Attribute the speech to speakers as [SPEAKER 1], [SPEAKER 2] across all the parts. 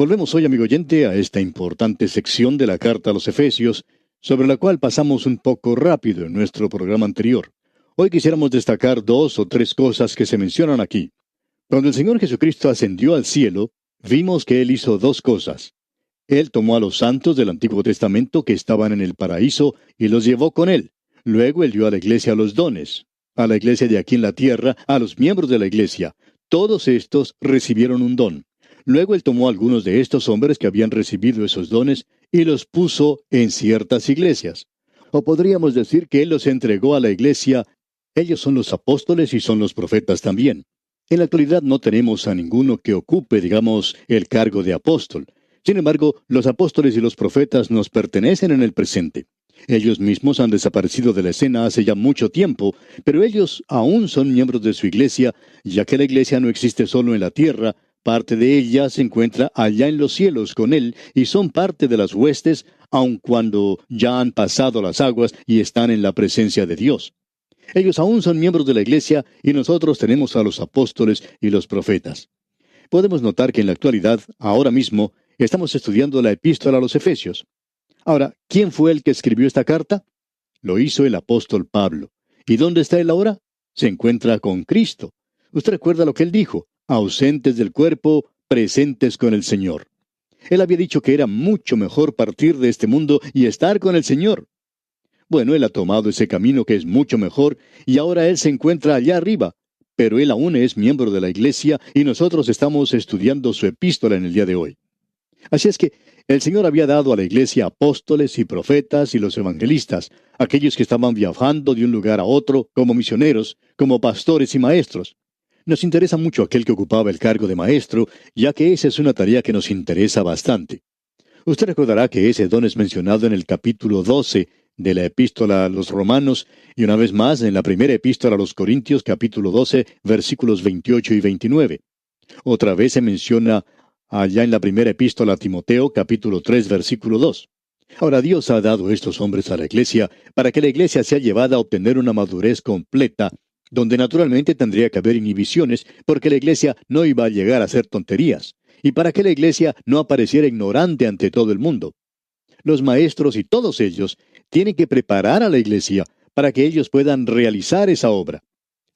[SPEAKER 1] Volvemos hoy, amigo oyente, a esta importante sección de la carta a los Efesios, sobre la cual pasamos un poco rápido en nuestro programa anterior. Hoy quisiéramos destacar dos o tres cosas que se mencionan aquí. Cuando el Señor Jesucristo ascendió al cielo, vimos que Él hizo dos cosas. Él tomó a los santos del Antiguo Testamento que estaban en el paraíso y los llevó con Él. Luego Él dio a la iglesia los dones. A la iglesia de aquí en la tierra, a los miembros de la iglesia. Todos estos recibieron un don. Luego Él tomó a algunos de estos hombres que habían recibido esos dones y los puso en ciertas iglesias. O podríamos decir que Él los entregó a la iglesia. Ellos son los apóstoles y son los profetas también. En la actualidad no tenemos a ninguno que ocupe, digamos, el cargo de apóstol. Sin embargo, los apóstoles y los profetas nos pertenecen en el presente. Ellos mismos han desaparecido de la escena hace ya mucho tiempo, pero ellos aún son miembros de su iglesia, ya que la iglesia no existe solo en la tierra. Parte de ella se encuentra allá en los cielos con Él y son parte de las huestes, aun cuando ya han pasado las aguas y están en la presencia de Dios. Ellos aún son miembros de la iglesia y nosotros tenemos a los apóstoles y los profetas. Podemos notar que en la actualidad, ahora mismo, estamos estudiando la epístola a los Efesios. Ahora, ¿quién fue el que escribió esta carta? Lo hizo el apóstol Pablo. ¿Y dónde está él ahora? Se encuentra con Cristo. Usted recuerda lo que él dijo: ausentes del cuerpo, presentes con el Señor. Él había dicho que era mucho mejor partir de este mundo y estar con el Señor. Bueno, él ha tomado ese camino que es mucho mejor y ahora él se encuentra allá arriba, pero él aún es miembro de la iglesia y nosotros estamos estudiando su epístola en el día de hoy. Así es que el Señor había dado a la iglesia apóstoles y profetas y los evangelistas, aquellos que estaban viajando de un lugar a otro como misioneros, como pastores y maestros. Nos interesa mucho aquel que ocupaba el cargo de maestro, ya que esa es una tarea que nos interesa bastante. Usted recordará que ese don es mencionado en el capítulo 12 de la epístola a los Romanos, y una vez más en la primera epístola a los Corintios, capítulo 12, versículos 28 y 29. Otra vez se menciona allá en la primera epístola a Timoteo, capítulo 3, versículo 2. Ahora, Dios ha dado estos hombres a la iglesia para que la iglesia sea llevada a obtener una madurez completa, donde naturalmente tendría que haber inhibiciones, porque la iglesia no iba a llegar a hacer tonterías, y para que la iglesia no apareciera ignorante ante todo el mundo. Los maestros y todos ellos tienen que preparar a la iglesia para que ellos puedan realizar esa obra.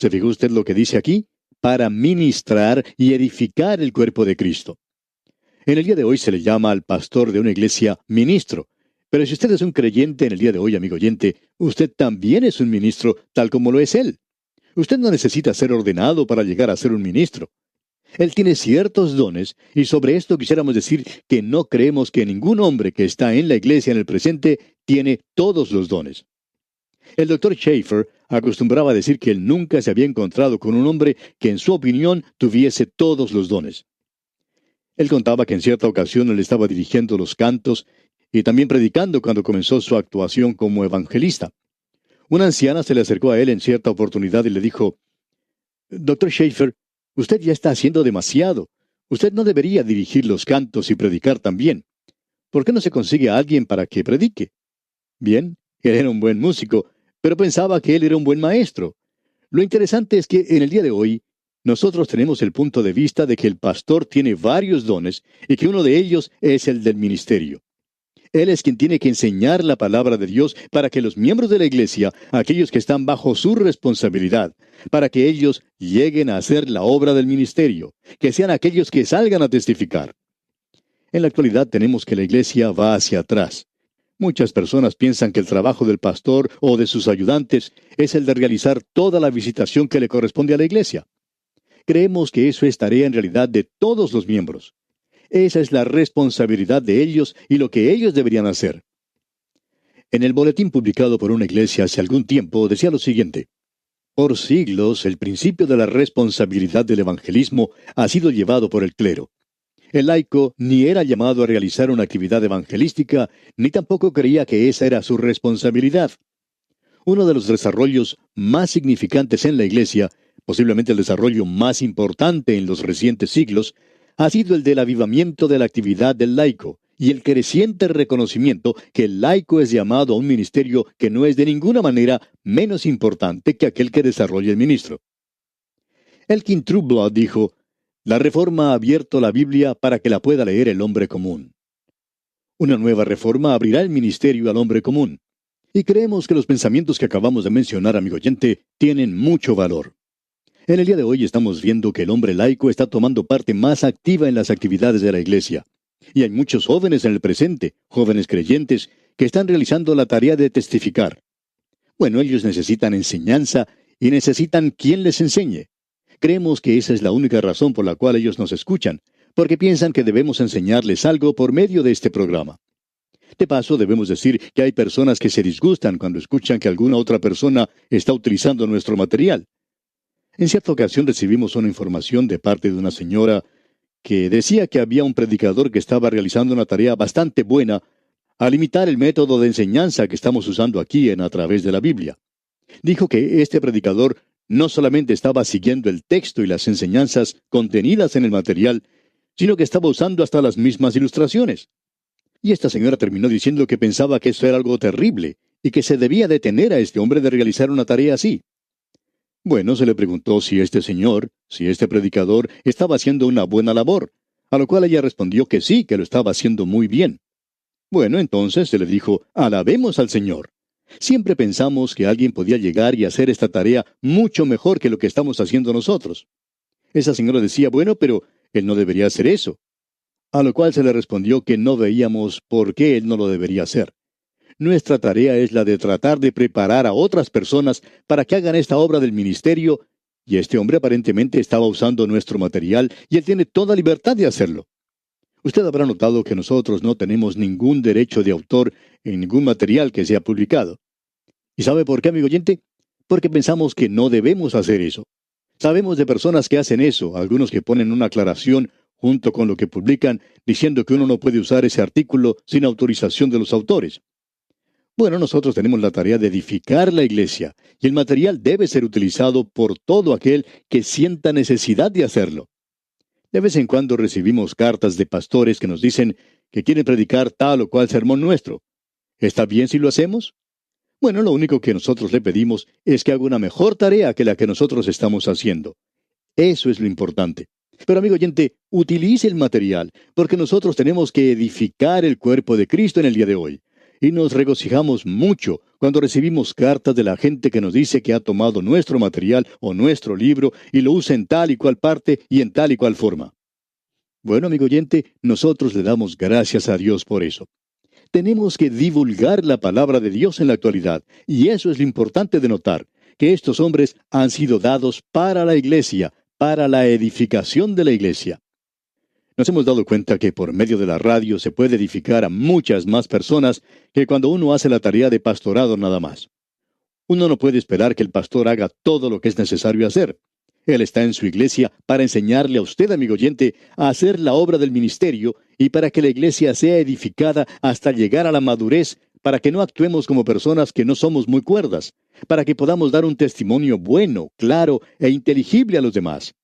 [SPEAKER 1] ¿Se fija usted lo que dice aquí? Para ministrar y edificar el cuerpo de Cristo. En el día de hoy se le llama al pastor de una iglesia ministro. Pero si usted es un creyente en el día de hoy, amigo oyente, usted también es un ministro, tal como lo es él. Usted no necesita ser ordenado para llegar a ser un ministro. Él tiene ciertos dones, y sobre esto quisiéramos decir que no creemos que ningún hombre que está en la iglesia en el presente tiene todos los dones. El doctor Schaeffer acostumbraba a decir que él nunca se había encontrado con un hombre que en su opinión tuviese todos los dones. Él contaba que en cierta ocasión él estaba dirigiendo los cantos y también predicando cuando comenzó su actuación como evangelista. Una anciana se le acercó a él en cierta oportunidad y le dijo: «Doctor Schaeffer, usted ya está haciendo demasiado. Usted no debería dirigir los cantos y predicar también. ¿Por qué no se consigue a alguien para que predique?» Bien, él era un buen músico, pero pensaba que él era un buen maestro. Lo interesante es que en el día de hoy, nosotros tenemos el punto de vista de que el pastor tiene varios dones y que uno de ellos es el del ministerio. Él es quien tiene que enseñar la palabra de Dios para que los miembros de la iglesia, aquellos que están bajo su responsabilidad, para que ellos lleguen a hacer la obra del ministerio, que sean aquellos que salgan a testificar. En la actualidad tenemos que la iglesia va hacia atrás. Muchas personas piensan que el trabajo del pastor o de sus ayudantes es el de realizar toda la visitación que le corresponde a la iglesia. Creemos que eso es tarea en realidad de todos los miembros. Esa es la responsabilidad de ellos y lo que ellos deberían hacer. En el boletín publicado por una iglesia hace algún tiempo decía lo siguiente: por siglos el principio de la responsabilidad del evangelismo ha sido llevado por el clero. El laico ni era llamado a realizar una actividad evangelística, ni tampoco creía que esa era su responsabilidad. Uno de los desarrollos más significantes en la iglesia, posiblemente el desarrollo más importante en los recientes siglos, ha sido el del avivamiento de la actividad del laico y el creciente reconocimiento que el laico es llamado a un ministerio que no es de ninguna manera menos importante que aquel que desarrolla el ministro. Elkin Trueblood dijo: La Reforma ha abierto la Biblia para que la pueda leer el hombre común. Una nueva reforma abrirá el ministerio al hombre común. Y creemos que los pensamientos que acabamos de mencionar, amigo oyente, tienen mucho valor. En el día de hoy estamos viendo que el hombre laico está tomando parte más activa en las actividades de la iglesia. Y hay muchos jóvenes en el presente, jóvenes creyentes, que están realizando la tarea de testificar. Bueno, ellos necesitan enseñanza y necesitan quien les enseñe. Creemos que esa es la única razón por la cual ellos nos escuchan, porque piensan que debemos enseñarles algo por medio de este programa. De paso, debemos decir que hay personas que se disgustan cuando escuchan que alguna otra persona está utilizando nuestro material. En cierta ocasión recibimos una información de parte de una señora que decía que había un predicador que estaba realizando una tarea bastante buena al imitar el método de enseñanza que estamos usando aquí A Través de la Biblia. Dijo que este predicador no solamente estaba siguiendo el texto y las enseñanzas contenidas en el material, sino que estaba usando hasta las mismas ilustraciones. Y esta señora terminó diciendo que pensaba que eso era algo terrible y que se debía detener a este hombre de realizar una tarea así. Bueno, se le preguntó si este señor, si este predicador, estaba haciendo una buena labor, a lo cual ella respondió que sí, que lo estaba haciendo muy bien. Bueno, entonces se le dijo, alabemos al Señor. Siempre pensamos que alguien podía llegar y hacer esta tarea mucho mejor que lo que estamos haciendo nosotros. Esa señora decía, bueno, pero él no debería hacer eso. A lo cual se le respondió que no veíamos por qué él no lo debería hacer. Nuestra tarea es la de tratar de preparar a otras personas para que hagan esta obra del ministerio, y este hombre aparentemente estaba usando nuestro material y él tiene toda libertad de hacerlo. Usted habrá notado que nosotros no tenemos ningún derecho de autor en ningún material que sea publicado. ¿Y sabe por qué, amigo oyente? Porque pensamos que no debemos hacer eso. Sabemos de personas que hacen eso, algunos que ponen una aclaración junto con lo que publican, diciendo que uno no puede usar ese artículo sin autorización de los autores. Bueno, nosotros tenemos la tarea de edificar la iglesia, y el material debe ser utilizado por todo aquel que sienta necesidad de hacerlo. De vez en cuando recibimos cartas de pastores que nos dicen que quieren predicar tal o cual sermón nuestro. ¿Está bien si lo hacemos? Bueno, lo único que nosotros le pedimos es que haga una mejor tarea que la que nosotros estamos haciendo. Eso es lo importante. Pero, amigo oyente, utilice el material, porque nosotros tenemos que edificar el cuerpo de Cristo en el día de hoy. Y nos regocijamos mucho cuando recibimos cartas de la gente que nos dice que ha tomado nuestro material o nuestro libro y lo usa en tal y cual parte y en tal y cual forma. Bueno, amigo oyente, nosotros le damos gracias a Dios por eso. Tenemos que divulgar la palabra de Dios en la actualidad, y eso es lo importante de notar, que estos hombres han sido dados para la iglesia, para la edificación de la iglesia. Nos hemos dado cuenta que por medio de la radio se puede edificar a muchas más personas que cuando uno hace la tarea de pastorado nada más. Uno no puede esperar que el pastor haga todo lo que es necesario hacer. Él está en su iglesia para enseñarle a usted, amigo oyente, a hacer la obra del ministerio y para que la iglesia sea edificada hasta llegar a la madurez, para que no actuemos como personas que no somos muy cuerdas, para que podamos dar un testimonio bueno, claro e inteligible a los demás.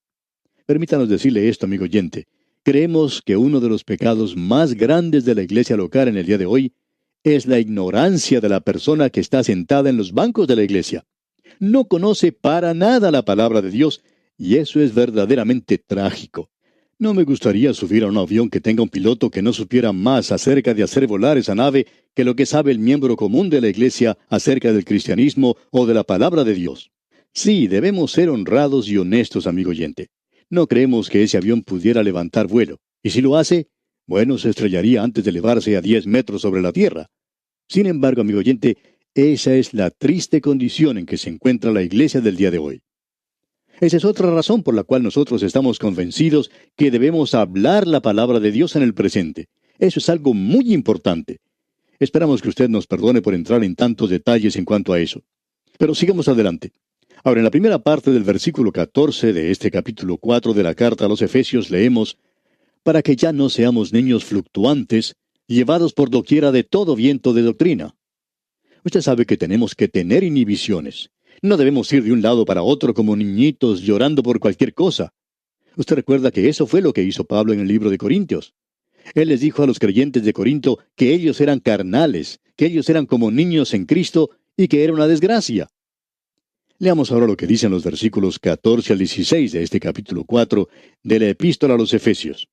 [SPEAKER 1] Permítanos decirle esto, amigo oyente. Creemos que uno de los pecados más grandes de la iglesia local en el día de hoy es la ignorancia de la persona que está sentada en los bancos de la iglesia. No conoce para nada la palabra de Dios, y eso es verdaderamente trágico. No me gustaría subir a un avión que tenga un piloto que no supiera más acerca de hacer volar esa nave que lo que sabe el miembro común de la iglesia acerca del cristianismo o de la palabra de Dios. Sí, debemos ser honrados y honestos, amigo oyente. No creemos que ese avión pudiera levantar vuelo. Y si lo hace, bueno, se estrellaría antes de elevarse a 10 metros sobre la tierra. Sin embargo, amigo oyente, esa es la triste condición en que se encuentra la iglesia del día de hoy. Esa es otra razón por la cual nosotros estamos convencidos que debemos hablar la palabra de Dios en el presente. Eso es algo muy importante. Esperamos que usted nos perdone por entrar en tantos detalles en cuanto a eso. Pero sigamos adelante. Ahora, en la primera parte del versículo 14 de este capítulo 4 de la carta a los Efesios leemos, para que ya no seamos niños fluctuantes, llevados por doquiera de todo viento de doctrina. Usted sabe que tenemos que tener inhibiciones. No debemos ir de un lado para otro como niñitos llorando por cualquier cosa. Usted recuerda que eso fue lo que hizo Pablo en el libro de Corintios. Él les dijo a los creyentes de Corinto que ellos eran carnales, que ellos eran como niños en Cristo y que era una desgracia. Leamos ahora lo que dicen los versículos 14 al 16 de este capítulo 4 de la Epístola a los Efesios.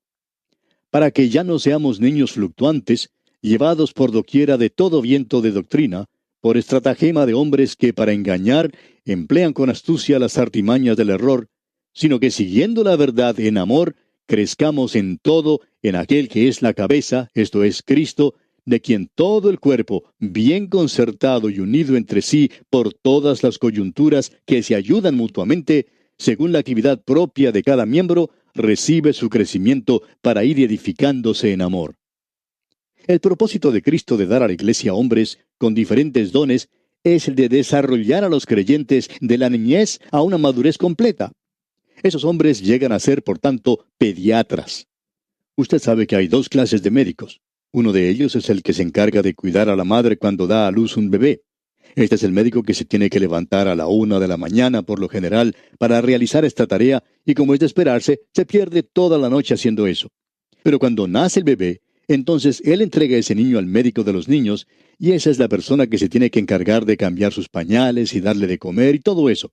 [SPEAKER 1] Para que ya no seamos niños fluctuantes, llevados por doquiera de todo viento de doctrina, por estratagema de hombres que para engañar emplean con astucia las artimañas del error, sino que siguiendo la verdad en amor, crezcamos en todo en aquel que es la cabeza, esto es Cristo, de quien todo el cuerpo, bien concertado y unido entre sí por todas las coyunturas que se ayudan mutuamente, según la actividad propia de cada miembro, recibe su crecimiento para ir edificándose en amor. El propósito de Cristo de dar a la Iglesia hombres con diferentes dones es el de desarrollar a los creyentes de la niñez a una madurez completa. Esos hombres llegan a ser, por tanto, pediatras. Usted sabe que hay dos clases de médicos. Uno de ellos es el que se encarga de cuidar a la madre cuando da a luz un bebé. Este es el médico que se tiene que levantar a la 1 de la mañana, por lo general, para realizar esta tarea, y como es de esperarse, se pierde toda la noche haciendo eso. Pero cuando nace el bebé, entonces él entrega ese niño al médico de los niños, y esa es la persona que se tiene que encargar de cambiar sus pañales y darle de comer y todo eso.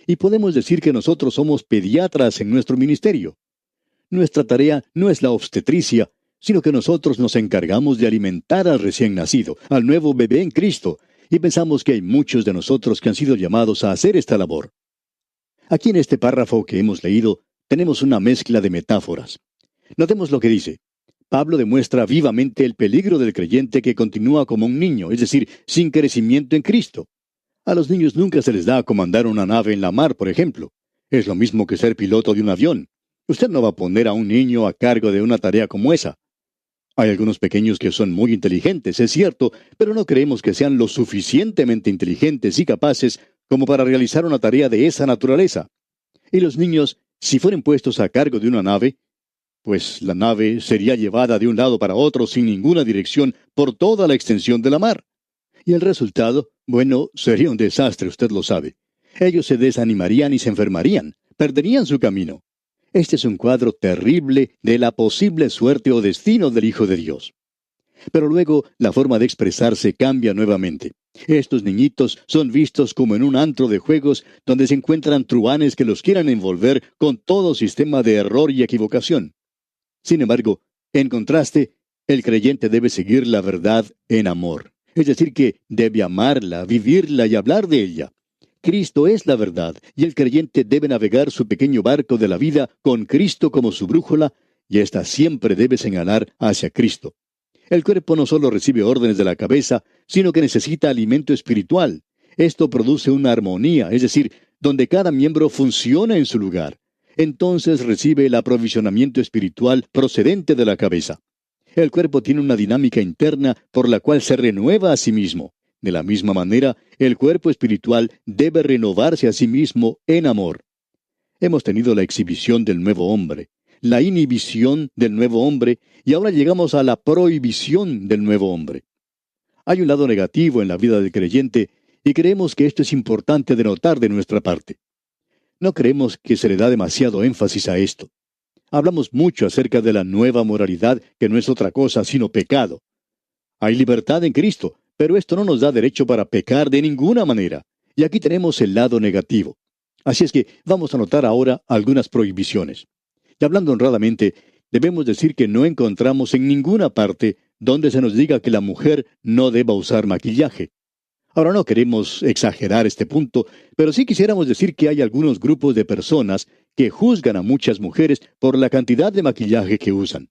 [SPEAKER 1] Y podemos decir que nosotros somos pediatras en nuestro ministerio. Nuestra tarea no es la obstetricia, sino que nosotros nos encargamos de alimentar al recién nacido, al nuevo bebé en Cristo, y pensamos que hay muchos de nosotros que han sido llamados a hacer esta labor. Aquí en este párrafo que hemos leído, tenemos una mezcla de metáforas. Notemos lo que dice. Pablo demuestra vivamente el peligro del creyente que continúa como un niño, es decir, sin crecimiento en Cristo. A los niños nunca se les da a comandar una nave en la mar, por ejemplo. Es lo mismo que ser piloto de un avión. Usted no va a poner a un niño a cargo de una tarea como esa. Hay algunos pequeños que son muy inteligentes, es cierto, pero no creemos que sean lo suficientemente inteligentes y capaces como para realizar una tarea de esa naturaleza. Y los niños, si fueren puestos a cargo de una nave, pues la nave sería llevada de un lado para otro sin ninguna dirección por toda la extensión de la mar. Y el resultado, bueno, sería un desastre, usted lo sabe. Ellos se desanimarían y se enfermarían, perderían su camino. Este es un cuadro terrible de la posible suerte o destino del Hijo de Dios. Pero luego la forma de expresarse cambia nuevamente. Estos niñitos son vistos como en un antro de juegos donde se encuentran truhanes que los quieran envolver con todo sistema de error y equivocación. Sin embargo, en contraste, el creyente debe seguir la verdad en amor. Es decir, que debe amarla, vivirla y hablar de ella. Cristo es la verdad, y el creyente debe navegar su pequeño barco de la vida con Cristo como su brújula, y ésta siempre debe señalar hacia Cristo. El cuerpo no solo recibe órdenes de la cabeza, sino que necesita alimento espiritual. Esto produce una armonía, es decir, donde cada miembro funciona en su lugar. Entonces recibe el aprovisionamiento espiritual procedente de la cabeza. El cuerpo tiene una dinámica interna por la cual se renueva a sí mismo. De la misma manera, el cuerpo espiritual debe renovarse a sí mismo en amor. Hemos tenido la exhibición del nuevo hombre, la inhibición del nuevo hombre, y ahora llegamos a la prohibición del nuevo hombre. Hay un lado negativo en la vida del creyente, y creemos que esto es importante de notar de nuestra parte. No creemos que se le da demasiado énfasis a esto. Hablamos mucho acerca de la nueva moralidad, que no es otra cosa sino pecado. Hay libertad en Cristo, pero esto no nos da derecho para pecar de ninguna manera. Y aquí tenemos el lado negativo. Así es que vamos a notar ahora algunas prohibiciones. Y hablando honradamente, debemos decir que no encontramos en ninguna parte donde se nos diga que la mujer no deba usar maquillaje. Ahora no queremos exagerar este punto, pero sí quisiéramos decir que hay algunos grupos de personas que juzgan a muchas mujeres por la cantidad de maquillaje que usan.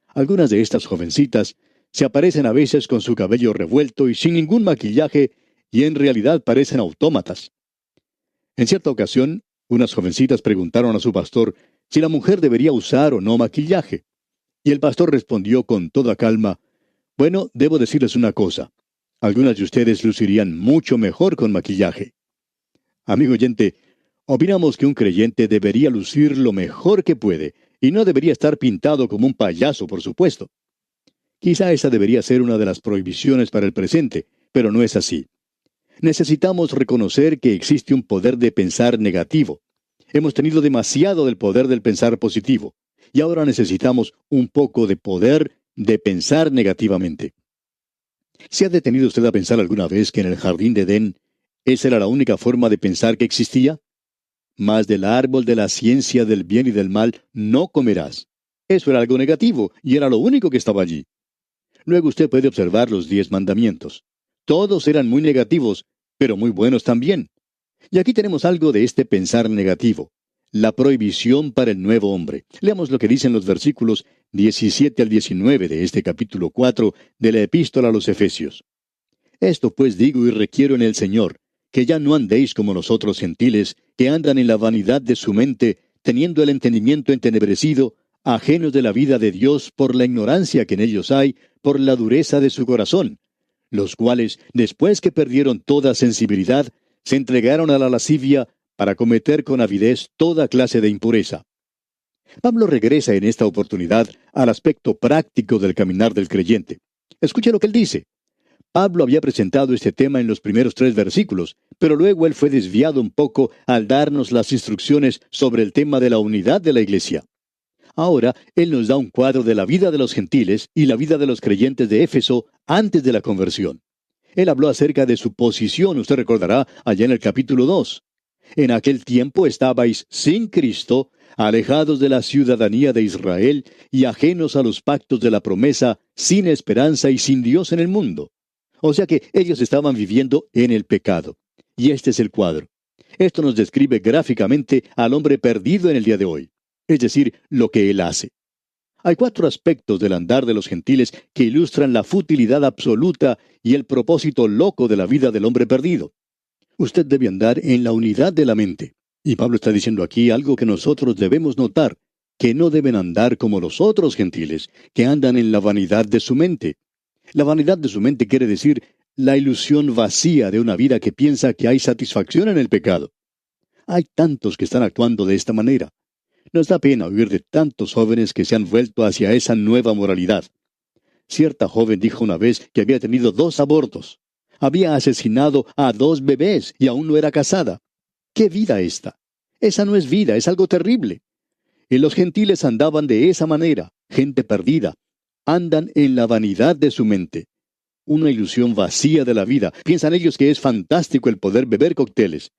[SPEAKER 1] Algunas de estas jovencitas se aparecen a veces con su cabello revuelto y sin ningún maquillaje, y en realidad parecen autómatas. En cierta ocasión, unas jovencitas preguntaron a su pastor si la mujer debería usar o no maquillaje. Y el pastor respondió con toda calma: bueno, debo decirles una cosa. Algunas de ustedes lucirían mucho mejor con maquillaje. Amigo oyente, opinamos que un creyente debería lucir lo mejor que puede, y no debería estar pintado como un payaso, por supuesto. Quizá esa debería ser una de las prohibiciones para el presente, pero no es así. Necesitamos reconocer que existe un poder de pensar negativo. Hemos tenido demasiado del poder del pensar positivo, y ahora necesitamos un poco de poder de pensar negativamente. ¿Se ha detenido usted a pensar alguna vez que en el jardín de Edén ¿Esa era la única forma de pensar que existía? Mas del árbol de la ciencia del bien y del mal no comerás. Eso era algo negativo, y era lo único que estaba allí. Luego usted puede observar los 10 mandamientos. Todos eran muy negativos, pero muy buenos también. Y aquí tenemos algo de este pensar negativo. La prohibición para el nuevo hombre. Leamos lo que dicen los versículos 17 al 19 de este capítulo 4 de la epístola a los Efesios. Esto pues digo y requiero en el Señor, que ya no andéis como los otros gentiles, que andan en la vanidad de su mente, teniendo el entendimiento entenebrecido, ajenos de la vida de Dios por la ignorancia que en ellos hay, por la dureza de su corazón, los cuales, después que perdieron toda sensibilidad, se entregaron a la lascivia para cometer con avidez toda clase de impureza. Pablo regresa en esta oportunidad al aspecto práctico del caminar del creyente. Escuche lo que él dice. Pablo había presentado este tema en los primeros 3 versículos, pero luego él fue desviado un poco al darnos las instrucciones sobre el tema de la unidad de la iglesia. Ahora, él nos da un cuadro de la vida de los gentiles y la vida de los creyentes de Éfeso antes de la conversión. Él habló acerca de su posición, usted recordará, allá en el capítulo 2. En aquel tiempo estabais sin Cristo, alejados de la ciudadanía de Israel y ajenos a los pactos de la promesa, sin esperanza y sin Dios en el mundo. O sea que ellos estaban viviendo en el pecado. Y este es el cuadro. Esto nos describe gráficamente al hombre perdido en el día de hoy, es decir, lo que él hace. Hay 4 aspectos del andar de los gentiles que ilustran la futilidad absoluta y el propósito loco de la vida del hombre perdido. Usted debe andar en la unidad de la mente. Y Pablo está diciendo aquí algo que nosotros debemos notar, que no deben andar como los otros gentiles, que andan en la vanidad de su mente. La vanidad de su mente quiere decir la ilusión vacía de una vida que piensa que hay satisfacción en el pecado. Hay tantos que están actuando de esta manera. Nos da pena oír de tantos jóvenes que se han vuelto hacia esa nueva moralidad. Cierta joven dijo una vez que había tenido 2 abortos. Había asesinado a 2 bebés y aún no era casada. ¿Qué vida esta? Esa no es vida, es algo terrible. Y los gentiles andaban de esa manera, gente perdida. Andan en la vanidad de su mente. Una ilusión vacía de la vida. Piensan ellos que es fantástico el poder beber cócteles.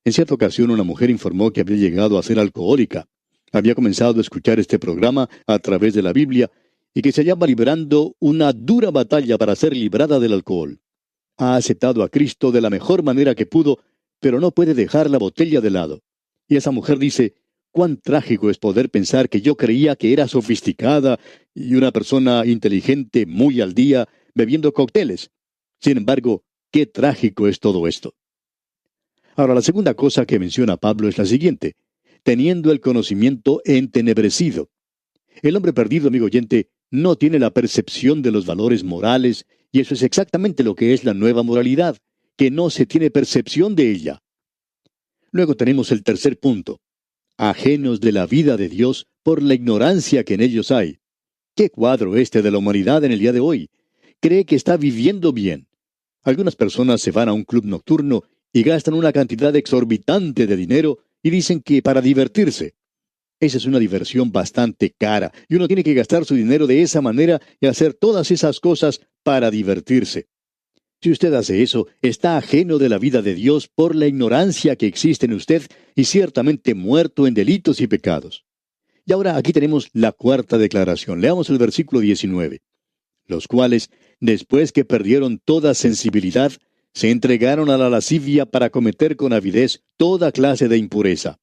[SPEAKER 1] En cierta ocasión una mujer informó que había llegado a ser alcohólica. Había comenzado a escuchar este programa a través de la Biblia y que se hallaba librando una dura batalla para ser librada del alcohol. Ha aceptado a Cristo de la mejor manera que pudo, pero no puede dejar la botella de lado. Y esa mujer dice, cuán trágico es poder pensar que yo creía que era sofisticada y una persona inteligente muy al día bebiendo cócteles. Sin embargo, qué trágico es todo esto. Ahora, la segunda cosa que menciona Pablo es la siguiente: teniendo el conocimiento entenebrecido. El hombre perdido, amigo oyente, no tiene la percepción de los valores morales, y eso es exactamente lo que es la nueva moralidad, que no se tiene percepción de ella. Luego tenemos el tercer punto: ajenos de la vida de Dios por la ignorancia que en ellos hay. ¿Qué cuadro este de la humanidad en el día de hoy? Cree que está viviendo bien. Algunas personas se van a un club nocturno y gastan una cantidad exorbitante de dinero y dicen que para divertirse. Esa es una diversión bastante cara y uno tiene que gastar su dinero de esa manera y hacer todas esas cosas para divertirse. Si usted hace eso, está ajeno de la vida de Dios por la ignorancia que existe en usted y ciertamente muerto en delitos y pecados. Y ahora aquí tenemos la cuarta declaración. Leamos el versículo 19. Los cuales, después que perdieron toda sensibilidad, se entregaron a la lascivia para cometer con avidez toda clase de impureza.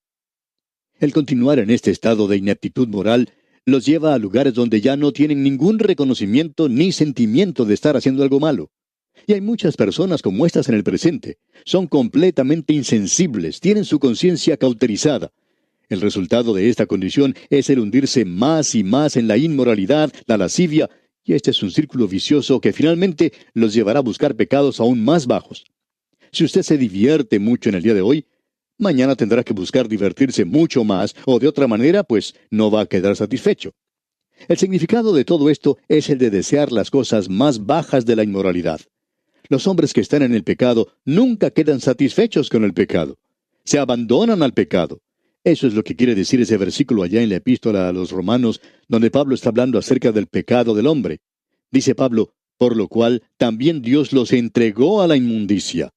[SPEAKER 1] El continuar en este estado de ineptitud moral los lleva a lugares donde ya no tienen ningún reconocimiento ni sentimiento de estar haciendo algo malo. Y hay muchas personas como estas en el presente. Son completamente insensibles, tienen su conciencia cauterizada. El resultado de esta condición es el hundirse más y más en la inmoralidad, la lascivia, y este es un círculo vicioso que finalmente los llevará a buscar pecados aún más bajos. Si usted se divierte mucho en el día de hoy, mañana tendrá que buscar divertirse mucho más, o de otra manera, pues no va a quedar satisfecho. El significado de todo esto es el de desear las cosas más bajas de la inmoralidad. Los hombres que están en el pecado nunca quedan satisfechos con el pecado. Se abandonan al pecado. Eso es lo que quiere decir ese versículo allá en la epístola a los Romanos, donde Pablo está hablando acerca del pecado del hombre. Dice Pablo, por lo cual también Dios los entregó a la inmundicia.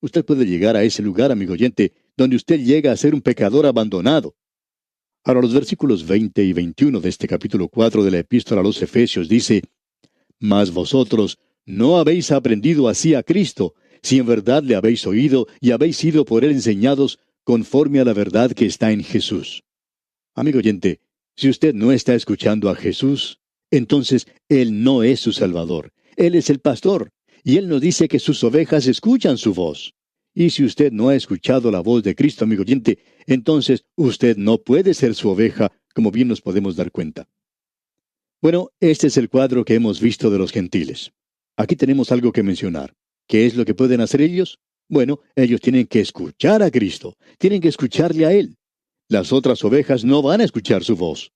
[SPEAKER 1] Usted puede llegar a ese lugar, amigo oyente, donde usted llega a ser un pecador abandonado. Ahora, los versículos 20 y 21 de este capítulo 4 de la Epístola a los Efesios dice: Mas vosotros no habéis aprendido así a Cristo, si en verdad le habéis oído y habéis sido por él enseñados conforme a la verdad que está en Jesús. Amigo oyente, si usted no está escuchando a Jesús, entonces Él no es su Salvador. Él es el pastor, y Él nos dice que sus ovejas escuchan su voz. Y si usted no ha escuchado la voz de Cristo, amigo oyente, entonces usted no puede ser su oveja, como bien nos podemos dar cuenta. Bueno, este es el cuadro que hemos visto de los gentiles. Aquí tenemos algo que mencionar. ¿Qué es lo que pueden hacer ellos? Bueno, ellos tienen que escuchar a Cristo, tienen que escucharle a Él. Las otras ovejas no van a escuchar su voz.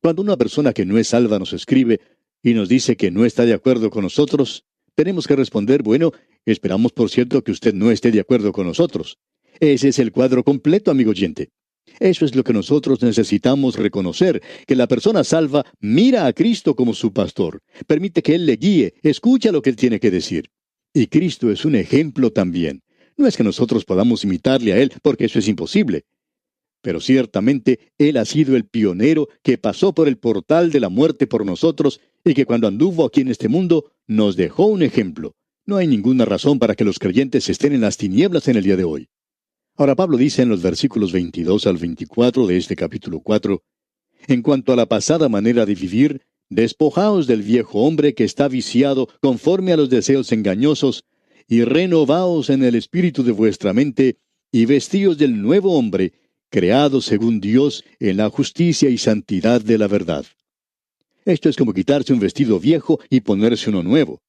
[SPEAKER 1] Cuando una persona que no es salva nos escribe y nos dice que no está de acuerdo con nosotros, tenemos que responder: bueno, esperamos por cierto que usted no esté de acuerdo con nosotros. Ese es el cuadro completo, amigo oyente. Eso es lo que nosotros necesitamos reconocer, que la persona salva mira a Cristo como su pastor, permite que Él le guíe, escucha lo que Él tiene que decir. Y Cristo es un ejemplo también. No es que nosotros podamos imitarle a Él, porque eso es imposible. Pero ciertamente Él ha sido el pionero que pasó por el portal de la muerte por nosotros y que cuando anduvo aquí en este mundo nos dejó un ejemplo. No hay ninguna razón para que los creyentes estén en las tinieblas en el día de hoy. Ahora Pablo dice en los versículos 22 al 24 de este capítulo 4, en cuanto a la pasada manera de vivir, despojaos del viejo hombre que está viciado conforme a los deseos engañosos, y renovaos en el espíritu de vuestra mente, y vestíos del nuevo hombre, creado según Dios en la justicia y santidad de la verdad. Esto es como quitarse un vestido viejo y ponerse uno nuevo.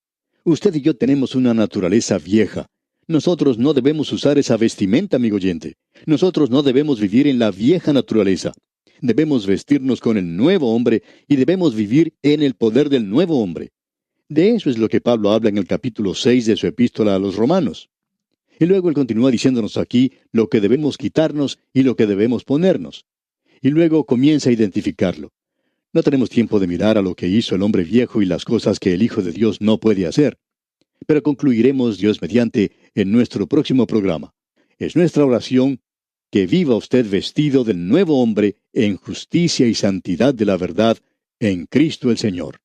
[SPEAKER 1] Usted y yo tenemos una naturaleza vieja. Nosotros no debemos usar esa vestimenta, amigo oyente. Nosotros no debemos vivir en la vieja naturaleza. Debemos vestirnos con el nuevo hombre y debemos vivir en el poder del nuevo hombre. De eso es lo que Pablo habla en el capítulo 6 de su epístola a los Romanos. Y luego él continúa diciéndonos aquí lo que debemos quitarnos y lo que debemos ponernos. Y luego comienza a identificarlo. No tenemos tiempo de mirar a lo que hizo el hombre viejo y las cosas que el Hijo de Dios no puede hacer. Pero concluiremos, Dios mediante, en nuestro próximo programa. Es nuestra oración que viva usted vestido del nuevo hombre en justicia y santidad de la verdad en Cristo el Señor.